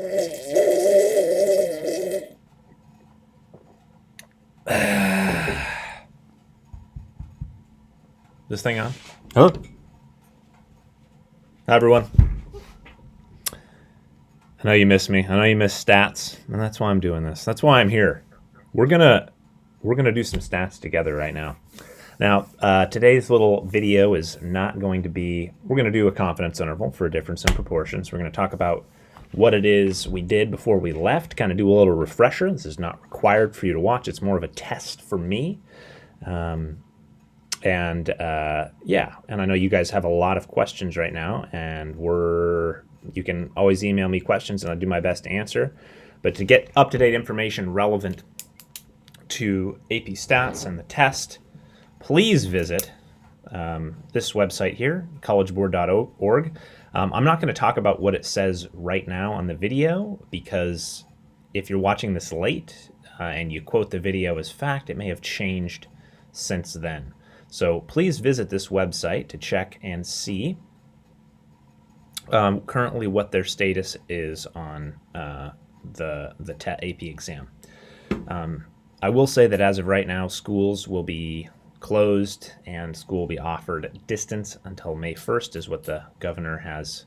This thing on? Hello. Hi, everyone. I know you miss me. I know you miss stats, and that's why I'm doing this. That's why I'm here. We're gonna do some stats together right now. Now, today's little video is not going to be. We're going to do a confidence interval for a difference in proportions. We're going to talk about what it is we did before we left. Kind of do a little refresher. This is not required for you to watch. It's more of a test for me. And I know you guys have a lot of questions right now, and you can always email me questions, and I'll do my best to answer. But to get up-to-date information relevant to AP Stats and the test, please visit this website here, collegeboard.org. I'm not going to talk about what it says right now on the video, because if you're watching this late and you quote the video as fact, it may have changed since then. So please visit this website to check and see currently what their status is on the AP exam. I will say that as of right now, schools will be closed and school will be offered distance until May 1st is what the governor has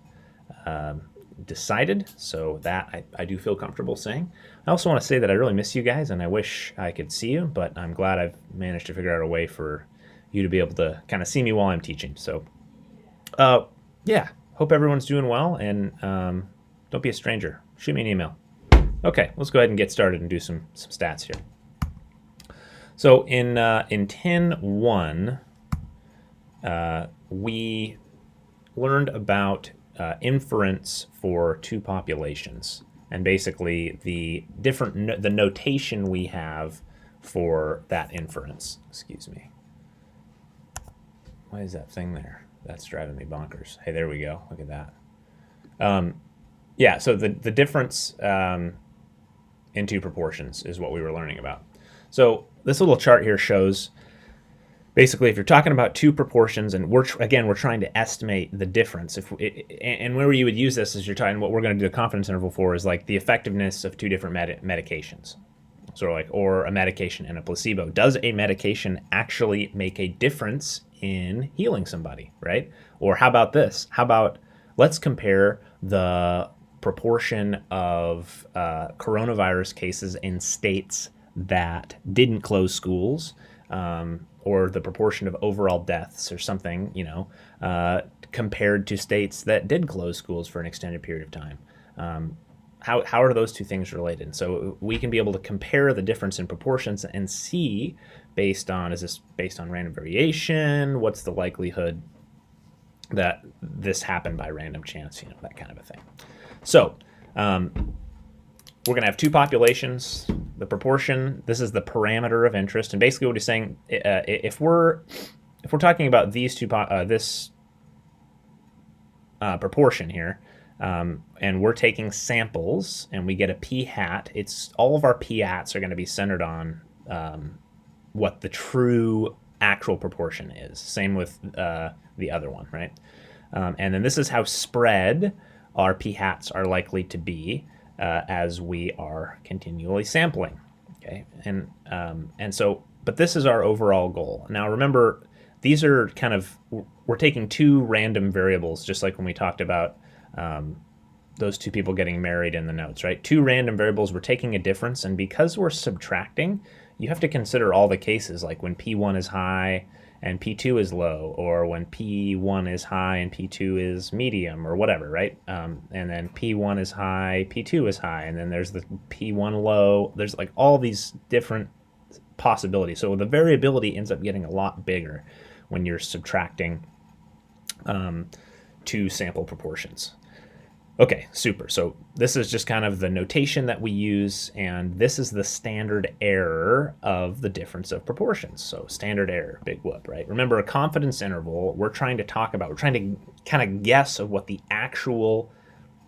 decided. So that I do feel comfortable saying. I also want to say that I really miss you guys, and I wish I could see you, but I'm glad I've managed to figure out a way for you to be able to kind of see me while I'm teaching. So, hope everyone's doing well, and don't be a stranger. Shoot me an email. Okay, let's go ahead and get started and do some stats here. So in 10.1, we learned about inference for two populations, and basically the notation we have for that inference. Excuse me. Why is that thing there? That's driving me bonkers. Hey, there we go. Look at that. So the difference in two proportions is what we were learning about. So this little chart here shows basically if you're talking about two proportions, and we're trying to estimate the difference. And where you would use this is you're talking, what we're going to do a confidence interval for is like the effectiveness of two different medications. Or a medication and a placebo. Does a medication actually make a difference in healing somebody, right? Or how about this? How about let's compare the proportion of coronavirus cases in states that didn't close schools, or the proportion of overall deaths or something, compared to states that did close schools for an extended period of time. How are those two things related? So we can be able to compare the difference in proportions and see is this based on random variation? What's the likelihood that this happened by random chance? That kind of a thing. So we're going to have two populations. The proportion, this is the parameter of interest, and basically what he's saying, if we're talking about these two this proportion here. And we're taking samples, and we get a p-hat. All of our p-hats are going to be centered on what the true actual proportion is. Same with the other one, right? And then this is how spread our p-hats are likely to be as we are continually sampling. Okay, but this is our overall goal. Now remember, these are we're taking two random variables, just like when we talked about those two people getting married in the notes, right? Two random variables, we're taking a difference, and because we're subtracting, you have to consider all the cases, like when P1 is high and P2 is low, or when P1 is high and P2 is medium, or whatever, right? And then P1 is high, P2 is high, and then there's the P1 low. There's like all these different possibilities. So the variability ends up getting a lot bigger when you're subtracting two sample proportions. Okay, super. So this is just kind of the notation that we use, and this is the standard error of the difference of proportions. So standard error, big whoop, right? Remember, a confidence interval, we're trying to kind of guess of what the actual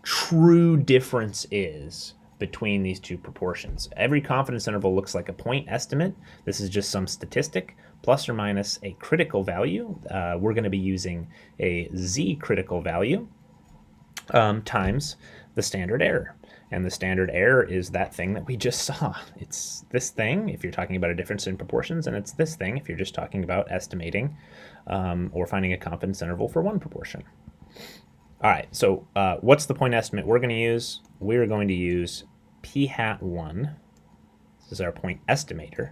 true difference is between these two proportions. Every confidence interval looks like a point estimate. This is just some statistic, plus or minus a critical value. We're going to be using a z critical value times the standard error. And the standard error is that thing that we just saw. It's this thing if you're talking about a difference in proportions, and it's this thing if you're just talking about estimating or finding a confidence interval for one proportion. All right, so what's the point estimate we're going to use? We're going to use p hat 1, this is our point estimator,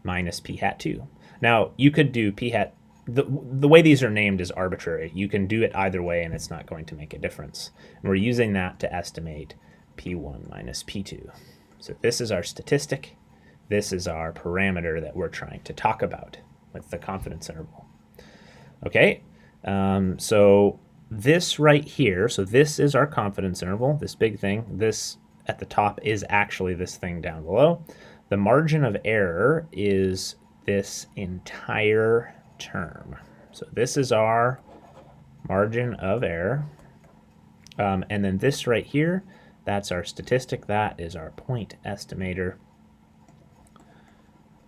minus p hat 2. Now, you could do p hat, the way these are named is arbitrary. You can do it either way, and it's not going to make a difference. And we're using that to estimate p1 minus p2. So this is our statistic. This is our parameter that we're trying to talk about with the confidence interval. Okay, so this right here, so this is our confidence interval, this big thing. This at the top is actually this thing down below. The margin of error is this entire term. So this is our margin of error. And then this right here, that's our statistic. That is our point estimator.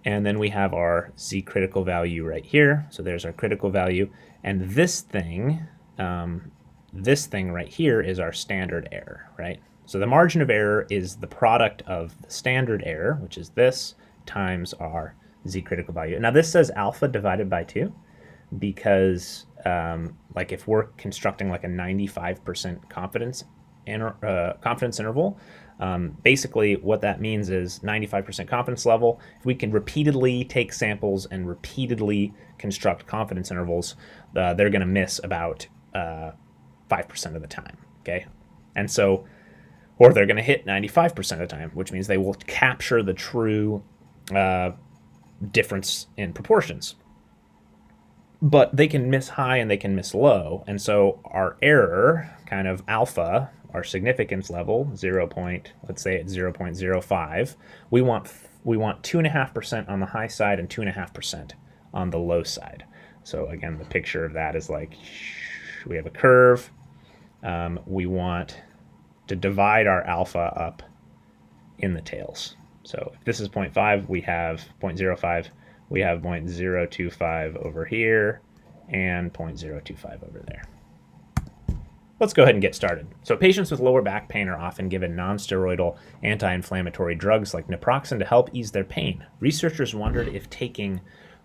And then we have our z critical value right here. So there's our critical value. And this thing right here is our standard error, right? So the margin of error is the product of the standard error, which is this, times our z critical value. Now this says alpha divided by 2 because like if we're constructing like a 95% confidence interval, basically what that means is 95% confidence level. If we can repeatedly take samples and repeatedly construct confidence intervals, they're going to miss about 5% of the time, okay? And so, or they're going to hit 95% of the time, which means they will capture the true difference in proportions. But they can miss high and they can miss low. And so our error, kind of alpha, our significance level, let's say it's 0.05, we want 2.5% on the high side and 2.5% on the low side. So again, the picture of that is like, we have a curve. We want to divide our alpha up in the tails. So if this is 0.5, we have 0.05, we have 0.025 over here and 0.025 over there. Let's go ahead and get started. So patients with lower back pain are often given non-steroidal anti-inflammatory drugs like naproxen to help ease their pain. Researchers wondered if taking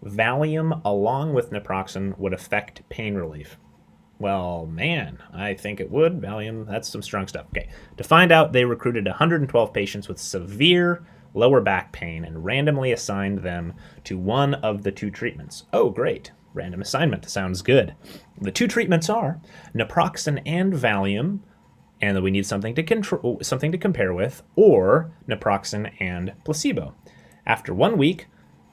Valium along with naproxen would affect pain relief. Well, man, I think it would. Valium, that's some strong stuff. Okay, to find out, they recruited 112 patients with severe lower back pain and randomly assigned them to one of the two treatments. Oh, great. Random assignment. Sounds good. The two treatments are naproxen and Valium, and then we need something to compare with, or naproxen and placebo. After 1 week,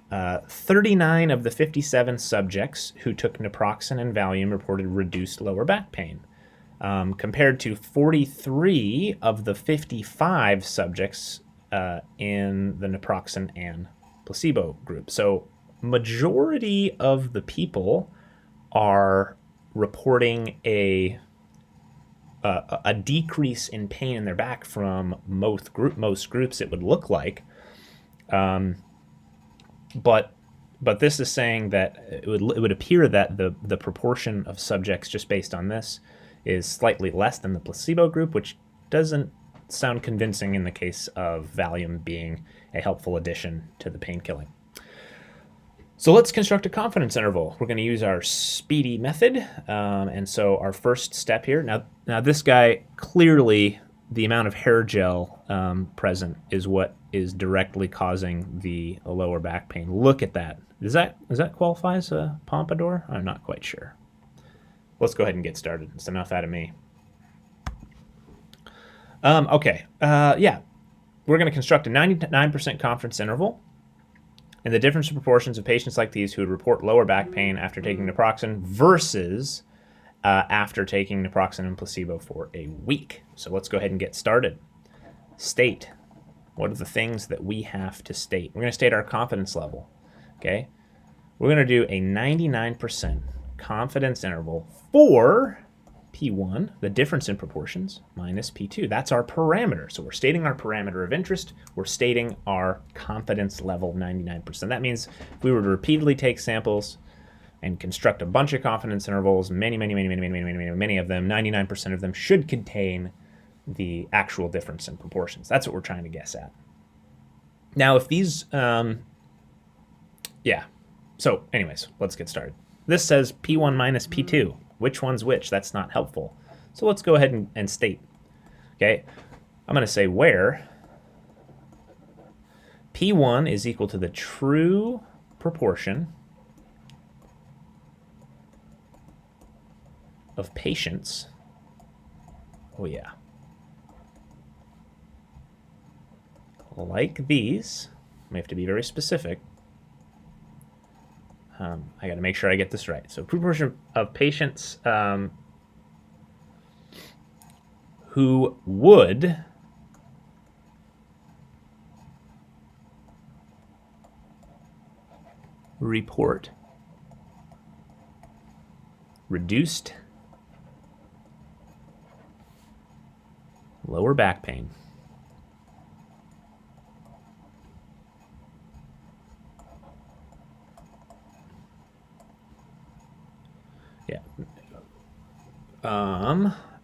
39 of the 57 subjects who took naproxen and Valium reported reduced lower back pain, compared to 43 of the 55 subjects in the naproxen and placebo group. So majority of the people are reporting a decrease in pain in their back from most groups, it would look like. But this is saying that it would appear that the proportion of subjects just based on this is slightly less than the placebo group, which doesn't sound convincing in the case of Valium being a helpful addition to the pain killing. So let's construct a confidence interval. We're going to use our speedy method. And so our first step here, now this guy, clearly the amount of hair gel present is what is directly causing the lower back pain. Look at that. Does that qualify as a pompadour? I'm not quite sure. Let's go ahead and get started. It's enough out of me. Okay. Yeah. We're going to construct a 99% confidence interval. And the difference in proportions of patients like these who would report lower back pain after taking naproxen versus after taking naproxen and placebo for a week. So let's go ahead and get started. State. What are the things that we have to state? We're going to state our confidence level. Okay. We're going to do a 99% confidence interval for P1, the difference in proportions, minus P2. That's our parameter. So we're stating our parameter of interest. We're stating our confidence level, 99%. That means if we were to repeatedly take samples and construct a bunch of confidence intervals, many of them, 99% of them should contain the actual difference in proportions. That's what we're trying to guess at. Now, if these, yeah. So anyways, let's get started. This says P1 minus P2. Which one's which? That's not helpful. So let's go ahead and state. Okay, I'm going to say where P1 is equal to the true proportion of patients. Oh yeah. Like these. We have to be very specific. I got to make sure I get this right. So proportion of patients who would report reduced lower back pain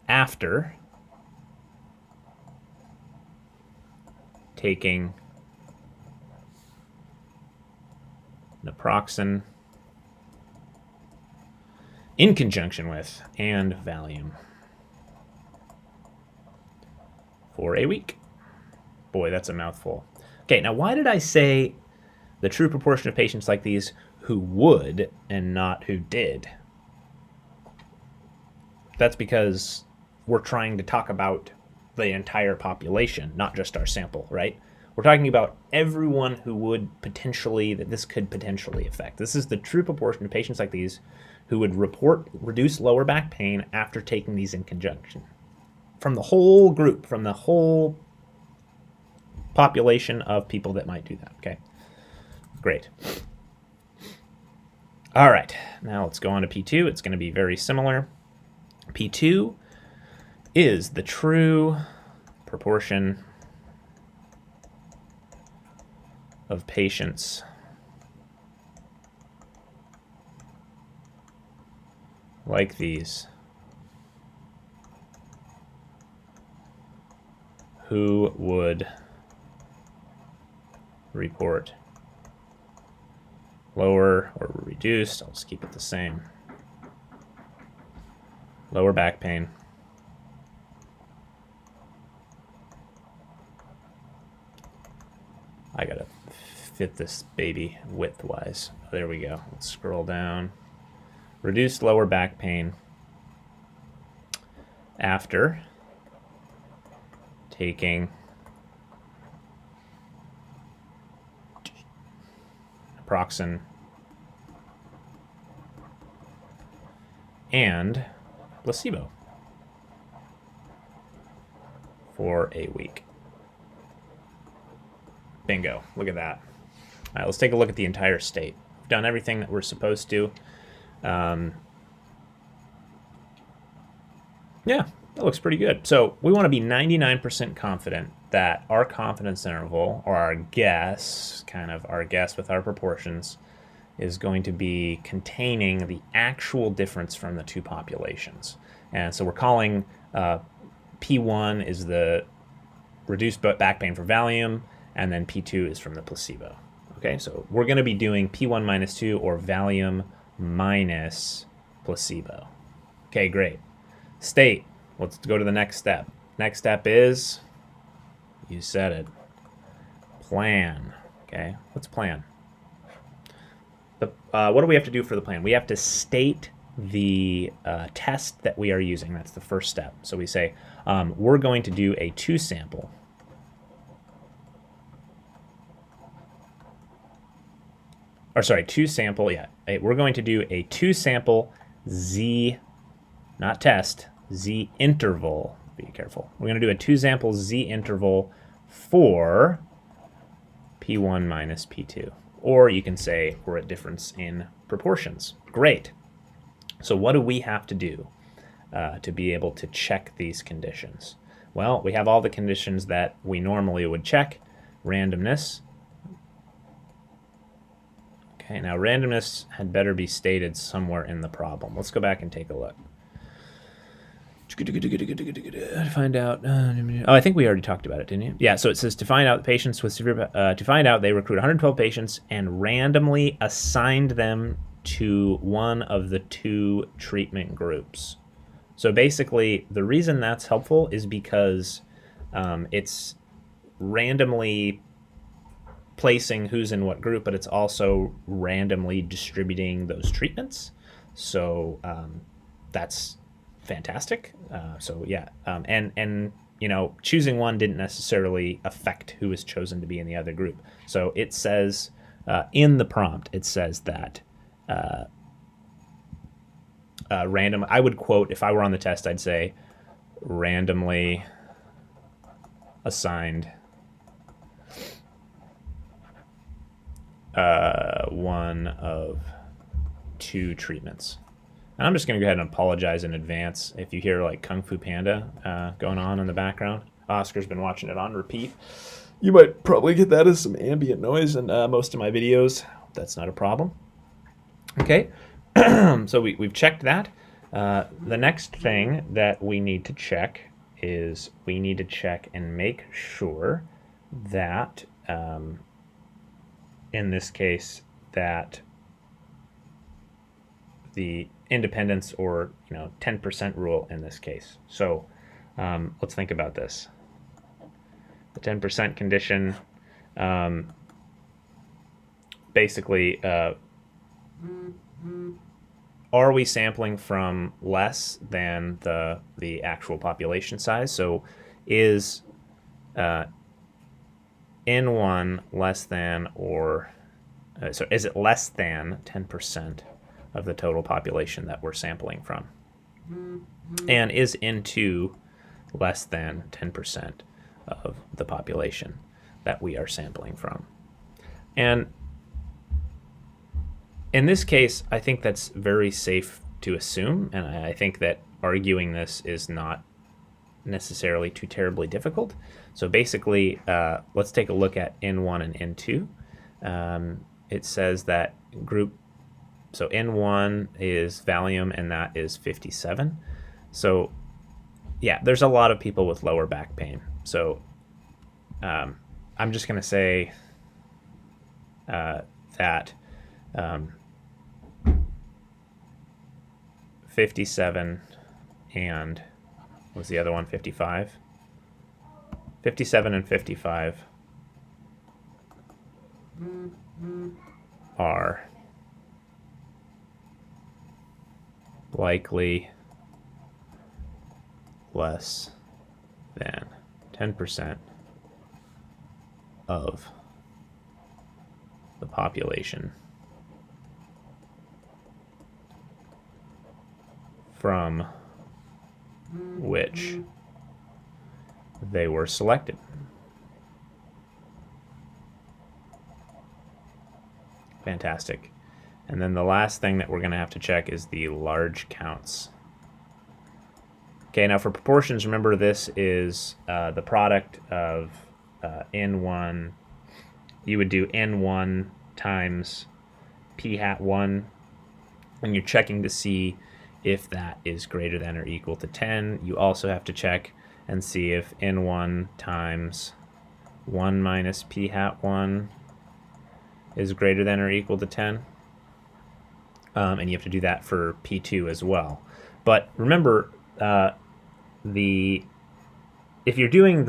after taking naproxen in conjunction with and Valium for a week. Boy, that's a mouthful. Okay, now why did I say the true proportion of patients like these who would and not who did? That's because we're trying to talk about the entire population, not just our sample, right? We're talking about everyone who would potentially, that this could potentially affect. This is the true proportion of patients like these who would report reduced lower back pain after taking these in conjunction. From the whole group, from the whole population of people that might do that, okay? Great. All right, now let's go on to P2. It's going to be very similar. P2 is the true proportion of patients like these who would report lower or reduced, I'll just keep it the same, lower back pain I gotta fit this baby width-wise. There we go. Let's scroll down. Reduced lower back pain after taking naproxen and placebo for a week. Bingo. Look at that. All right, let's take a look at the entire state. We've done everything that we're supposed to. Yeah, that looks pretty good. So we want to be 99% confident that our confidence interval, or our guess, kind of our guess with our proportions, is going to be containing the actual difference from the two populations. And so we're calling P1 is the reduced back pain for Valium, and then P2 is from the placebo. Okay, so we're going to be doing P1 minus 2 or Valium minus placebo. Okay, great. State. Let's go to the next step. Next step is, you said it, plan. Okay, what's plan? What do we have to do for the plan? We have to state the test that we are using. That's the first step. So we say we're going to do a two-sample. Or sorry, two-sample, yeah. We're going to do a two-sample Z, not test, Z interval. Be careful. We're going to do a two-sample Z interval for P1 minus P2. Or you can say for a difference in proportions. Great. So what do we have to do to be able to check these conditions? Well, we have all the conditions that we normally would check. Randomness. Okay, now randomness had better be stated somewhere in the problem. Let's go back and take a look. To find out. Oh, I think we already talked about it, didn't you? Yeah. So it says to find out patients with severe. To find out, they recruit 112 patients and randomly assigned them to one of the two treatment groups. So basically, the reason that's helpful is because it's randomly placing who's in what group, but it's also randomly distributing those treatments. So that's fantastic. So yeah, and you know, choosing one didn't necessarily affect who was chosen to be in the other group. So it says in the prompt, it says that random. I would quote, if I were on the test, I'd say randomly assigned one of two treatments. And I'm just going to go ahead and apologize in advance if you hear like Kung Fu Panda going on in the background. Oscar's been watching it on repeat. You might probably get that as some ambient noise in most of my videos. That's not a problem. Okay, so we've checked that. The next thing that we need to check is we need to check and make sure that, in this case, that the independence or 10% rule in this case. So let's think about this. The 10% condition basically, are we sampling from less than the actual population size? So is N1 less than or so is it less than 10% of the total population that we're sampling from? And is N2 less than 10% of the population that we are sampling from? And in this case, I think that's very safe to assume, and I think that arguing this is not necessarily too terribly difficult. So basically, let's take a look at N1 and N2. It says that so N1 is Valium, and that is 57. So yeah, there's a lot of people with lower back pain. So I'm just going to say that 57 and what was the other one? 55? 57 and 55 are likely less than 10% of the population from which they were selected. Fantastic. And then the last thing that we're going to have to check is the large counts. Okay, now for proportions, remember this is the product of N1. You would do N1 times P hat 1, and you're checking to see if that is greater than or equal to 10. You also have to check and see if N1 times 1 minus P hat 1 is greater than or equal to 10. And you have to do that for P2 as well. But remember, if you're doing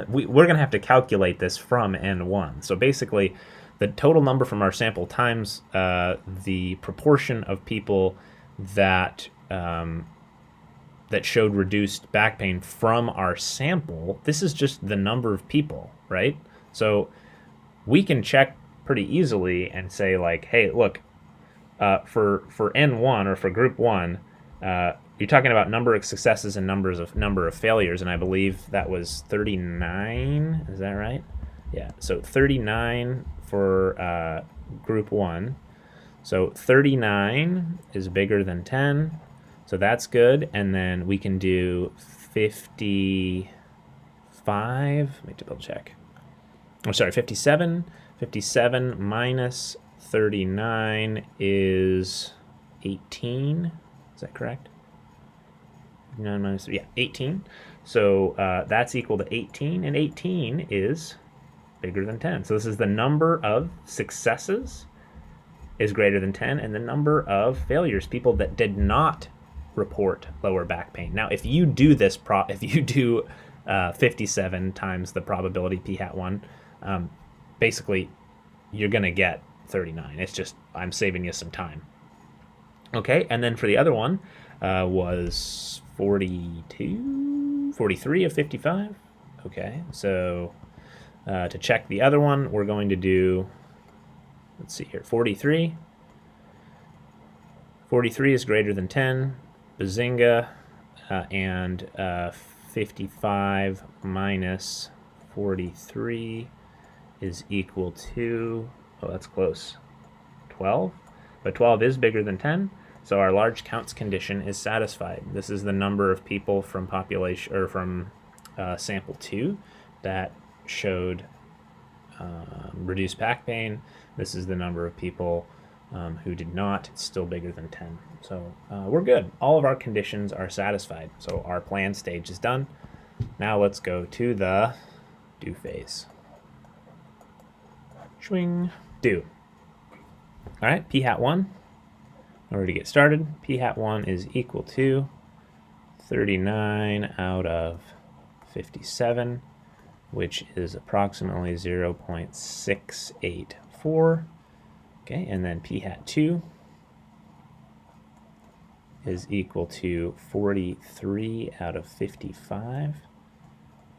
we're going to have to calculate this from N1. So basically, the total number from our sample times the proportion of people that that showed reduced back pain from our sample. This is just the number of people, right? So we can check pretty easily and say like, hey, look, for N1 or for group 1, you're talking about number of successes and number of failures, and I believe that was 39. Is that right? Yeah. So 39 for group 1. So 39 is bigger than 10, so that's good. And then we can do 55. Let me double check. I'm sorry, 57. 57 minus 39 is 18. Is that correct? 9 minus 3, yeah, 18. So that's equal to 18, and 18 is bigger than 10. So this is the number of successes is greater than 10, and the number of failures, people that did not report lower back pain. Now, if you do this if you do 57 times the probability p hat 1, basically you're going to get 39. It's just I'm saving you some time. Okay, and then for the other one was 43 of 55. Okay, so to check the other one, we're going to do, let's see here, 43. 43 is greater than 10. Bazinga. And 55 minus 43 is equal to, oh, that's close, 12. But 12 is bigger than 10. So our large counts condition is satisfied. This is the number of people from population, or from sample 2 that showed reduced back pain. This is the number of people who did not. It's still bigger than 10. So we're good. All of our conditions are satisfied. So our plan stage is done. Now let's go to the do phase. Swing, do. All right, p hat 1. In order to get started, p hat 1 is equal to 39 out of 57, which is approximately 0.684. Okay, and then p hat 2 is equal to 43 out of 55,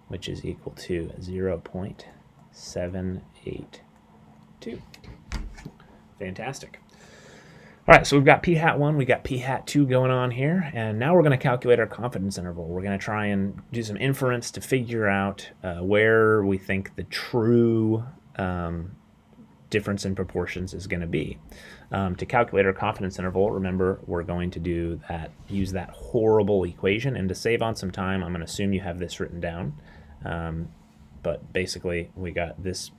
which is equal to 0.782. Fantastic. All right, so we've got p hat 1, we got p hat 2 going on here, and now we're going to calculate our confidence interval. We're going to try and do some inference to figure out where we think the true difference in proportions is going to be. To calculate our confidence interval, remember, we're going to do that, use that horrible equation, and to save on some time, I'm going to assume you have this written down. But basically, we got this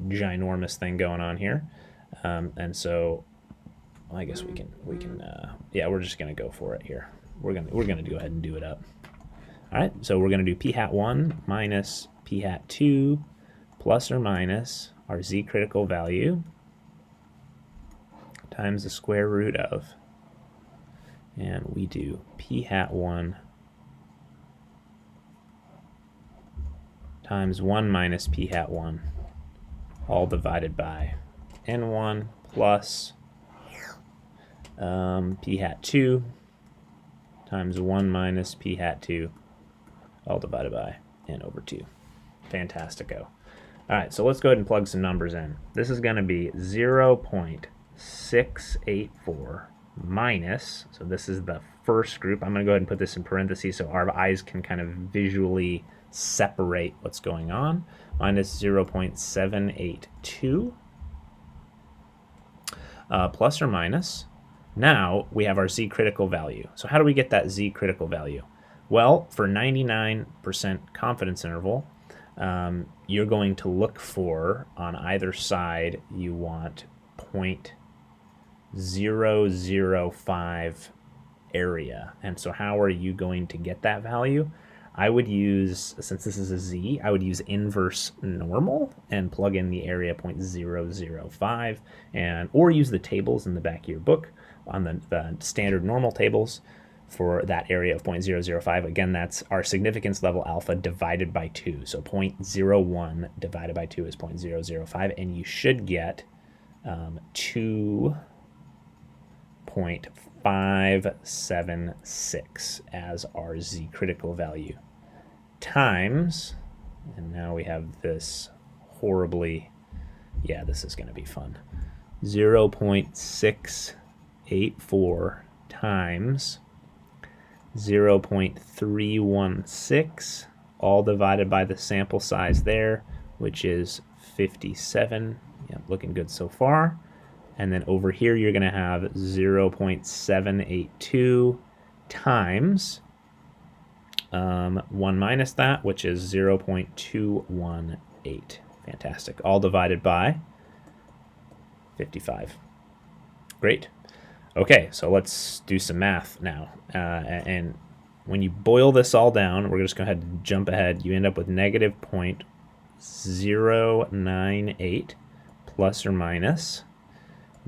ginormous thing going on here, and so I guess we can yeah, we're just going to go for it here. We're going to go ahead and do it up. All right, so we're going to do p hat 1 minus p hat 2 plus or minus our z critical value times the square root of, and we do p hat 1 times 1 minus p hat 1, all divided by n1 plus p hat 2 times 1 minus p hat 2, all divided by n over 2. Fantastico. All right, so let's go ahead and plug some numbers in. This is going to be 0.684 minus, so this is the first group. I'm going to go ahead and put this in parentheses so our eyes can kind of visually separate what's going on, minus 0.782 plus or minus. Now we have our z critical value. So how do we get that z critical value? Well, for 99% confidence interval, you're going to look for, on either side, you want 0.005 area. And so how are you going to get that value? I would use, since this is a z, I would use inverse normal and plug in the area 0.005, or use the tables in the back of your book on the standard normal tables for that area of 0.005. Again, that's our significance level alpha divided by 2. So 0.01 divided by 2 is 0.005, and you should get 2.576 as our z critical value, times, and now we have this horribly, yeah, this is going to be fun, 0.684 times 0.316, all divided by the sample size there, which is 57. Yeah, looking good so far. And then over here, you're going to have 0.782 times 1 minus that, which is 0.218. Fantastic. All divided by 55. Great. Okay, so let's do some math now. And when you boil this all down, we're just going to go ahead and jump ahead. You end up with negative 0.098 plus or minus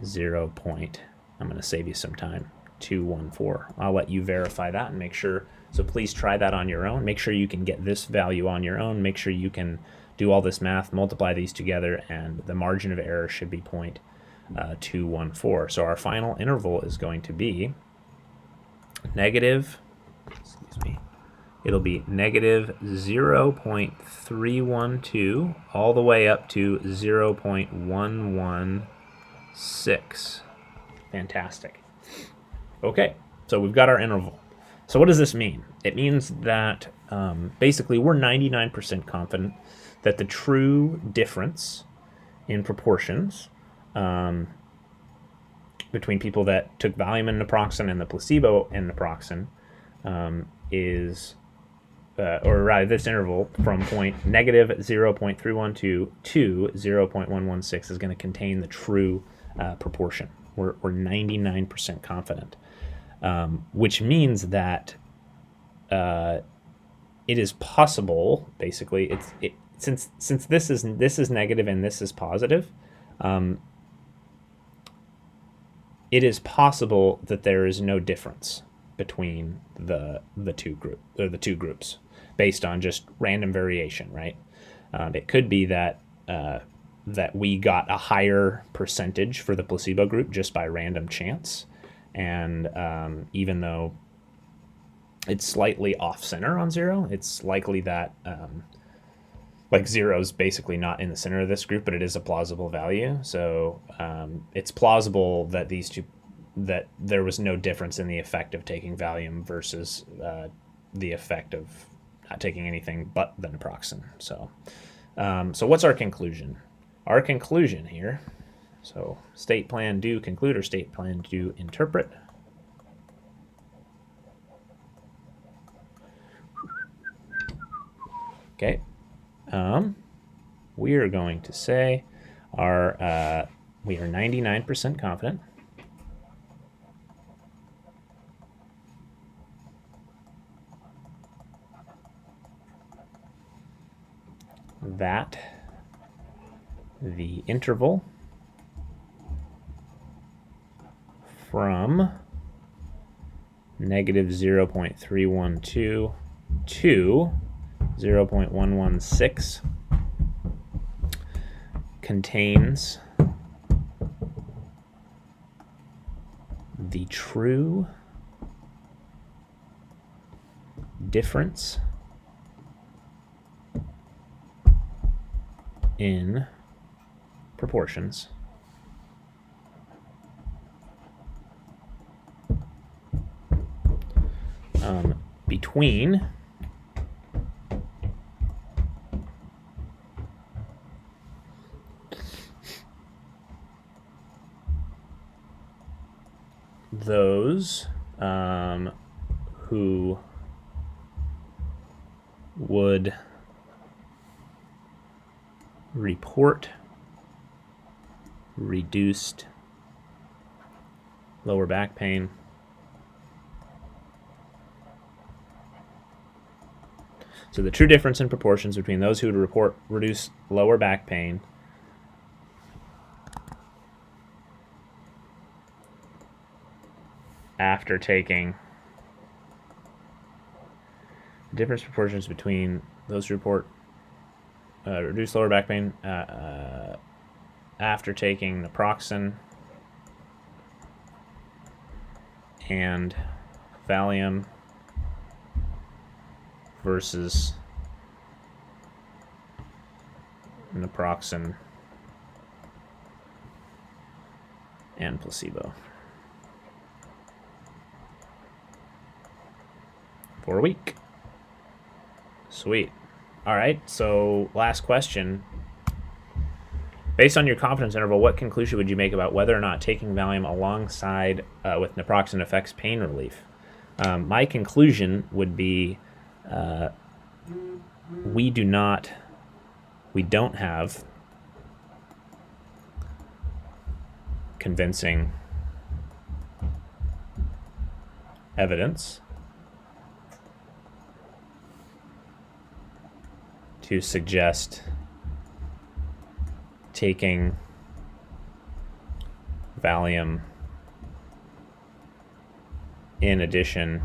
0. I'm going to save you some time. 214. I'll let you verify that and make sure. So please try that on your own. Make sure you can get this value on your own. Make sure you can do all this math, multiply these together, and the margin of error should be 0.214. So our final interval is going to be negative, it'll be negative 0.312 all the way up to 0.116. Fantastic. Okay, so we've got our interval. So what does this mean? It means that basically we're 99% confident that the true difference in proportions between people that took Valium and naproxen and the placebo and naproxen is, or rather this interval from negative 0.312 to 0.116 is going to contain the true proportion. We're 99% confident, which means that it is possible, basically, since this is negative and this is positive, it is possible that there is no difference between the two groups based on just random variation, right? It could be that that we got a higher percentage for the placebo group just by random chance, and even though it's slightly off center on 0, it's likely that like 0 is basically not in the center of this group, but it is a plausible value. So it's plausible that that there was no difference in the effect of taking Valium versus the effect of not taking anything but the naproxen. So what's our conclusion? Our conclusion here, so state plan do conclude or state plan do interpret. Okay. We are going to say we are 99% confident that the interval from negative 0.312 to 0.116 contains the true difference in proportions between those who would report reduced lower back pain so the true difference in proportions between those who would report reduced lower back pain after taking difference proportions between those who report reduced lower back pain after taking naproxen and Valium versus naproxen and placebo for a week. Sweet. All right, so last question. Based on your confidence interval, what conclusion would you make about whether or not taking Valium alongside with naproxen affects pain relief? My conclusion would be we don't have convincing evidence to suggest taking Valium in addition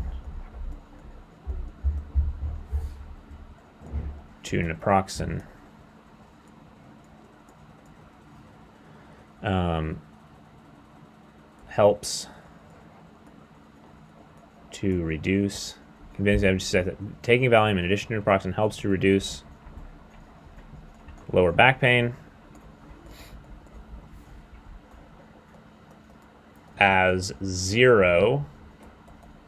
to naproxen helps to reduce, convincing evidence said that taking Valium in addition to naproxen helps to reduce lower back pain, as 0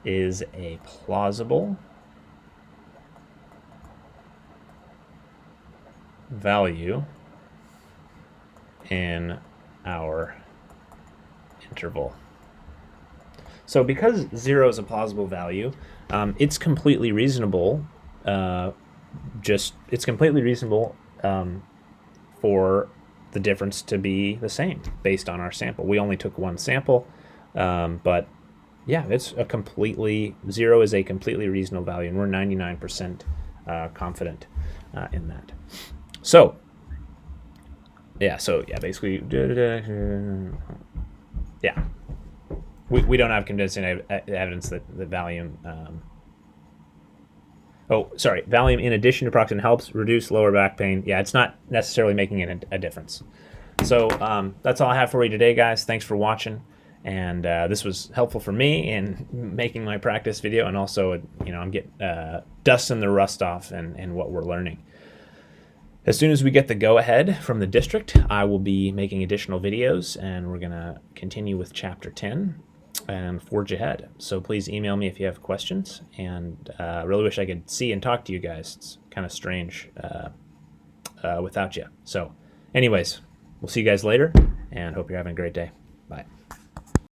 is a plausible value in our interval. So because 0 is a plausible value, it's completely reasonable. It's completely reasonable for the difference to be the same based on our sample. We only took one sample, but yeah, it's a completely 0 is a completely reasonable value, and we're 99% confident in that. So basically, yeah. We don't have convincing evidence that the Valium. Valium in addition to naproxen helps reduce lower back pain. Yeah, it's not necessarily making a difference. So that's all I have for you today, guys. Thanks for watching, and this was helpful for me in making my practice video, and also, I'm getting dusting the rust off and what we're learning. As soon as we get the go-ahead from the district, I will be making additional videos, and we're going to continue with Chapter 10 and forge ahead. So please email me if you have questions, and I really wish I could see and talk to you guys. It's kind of strange without you. So anyways, we'll see you guys later, and hope you're having a great day. Bye.